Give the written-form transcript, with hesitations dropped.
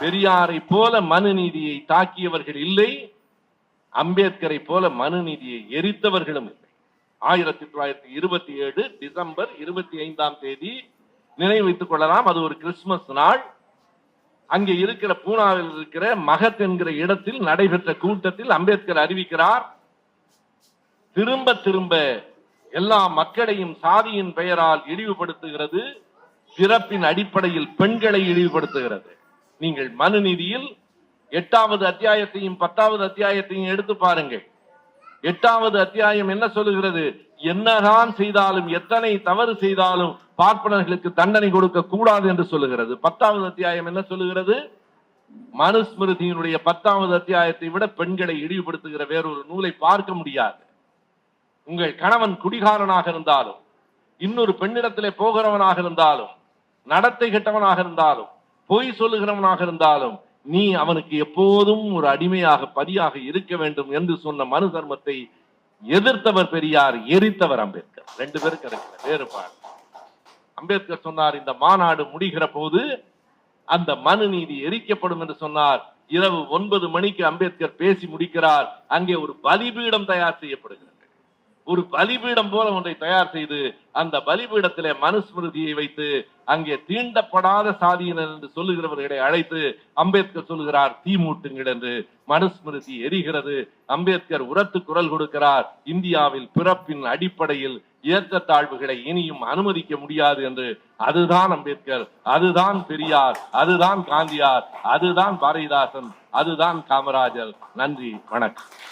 பெரியாரை போல மனு நீதியை தாக்கியவர்கள் இல்லை, அம்பேத்கரை போல மனு நீதியை எரித்தவர்களும் இல்லை. 1927 டிசம்பர் 25 நினைவு வைத்துக் கொள்ளலாம். அது ஒரு கிறிஸ்துமஸ் நாள். அங்கே இருக்கிற பூனாவில் இருக்கிற மகத் என்கிற இடத்தில் நடைபெற்ற கூட்டத்தில் அம்பேத்கர் அறிவிக்கிறார், திரும்ப திரும்ப எல்லா மக்களையும் சாதியின் பெயரால் இழிவுபடுத்துகிறது, பிறப்பின் அடிப்படையில் பெண்களை இழிவுபடுத்துகிறது. நீங்கள் மனு நீதியில் 8வது அத்தியாயத்தையும் 10வது அத்தியாயத்தையும் எடுத்து பாருங்கள். 8வது அத்தியாயம் என்ன சொல்லுகிறது? என்னதான் செய்தாலும், எத்தனை தவறு செய்தாலும் பார்ப்பனர்களுக்கு தண்டனை கொடுக்க கூடாது என்று சொல்லுகிறது. 10வது அத்தியாயம் என்ன சொல்லுகிறது? மனுஸ்மிருதியினுடைய 10வது அத்தியாயத்தை விட பெண்களை இழிவுபடுத்துகிற வேறொரு நூலை பார்க்க முடியாது. உங்கள் கணவன் குடிகாரனாக இருந்தாலும், இன்னொரு பெண்ணிடத்திலே போகிறவனாக இருந்தாலும், நடத்தை கெட்டவனாக இருந்தாலும், பொய் சொல்லுகிறவனாக இருந்தாலும், நீ அவனுக்கு எப்போதும் ஒரு அடிமையாக பதியாக இருக்க வேண்டும் என்று சொன்ன மனு தர்மத்தை எதிர்த்தவர் பெரியார், எரித்தவர் அம்பேத்கர். 2 பேருக்கு இருக்கிற வேறுபாடு. அம்பேத்கர் சொன்னார், இந்த மாநாடு முடிகிற போது அந்த மனு நீதி எரிக்கப்படும் என்று சொன்னார். இரவு 9 மணிக்கு அம்பேத்கர் பேசி முடிக்கிறார். அங்கே ஒரு பலிபீடம் தயார் செய்யப்படுகிறது. ஒரு பலிபீடம் போல ஒன்றை தயார் செய்து அந்த பலிபீடத்திலே மனுஸ்மிருதியை வைத்து அங்கே தீண்டப்படாத சாதியினர் என்று சொல்லுகிறவர்களை அழைத்து அம்பேத்கர் சொல்லுகிறார், தீ மூட்டுங்கள் என்று. மனுஸ்மிருதி எரிகிறது. அம்பேத்கர் உரத்து குரல் கொடுக்கிறார், இந்தியாவில் பிறப்பின் அடிப்படையில் ஏற்றத்தாழ்வுகளை இனியும் அனுமதிக்க முடியாது என்று. அதுதான் அம்பேத்கர், அதுதான் பெரியார், அதுதான் காந்தியார், அதுதான் பாரதிதாசன், அதுதான் காமராஜர். நன்றி, வணக்கம்.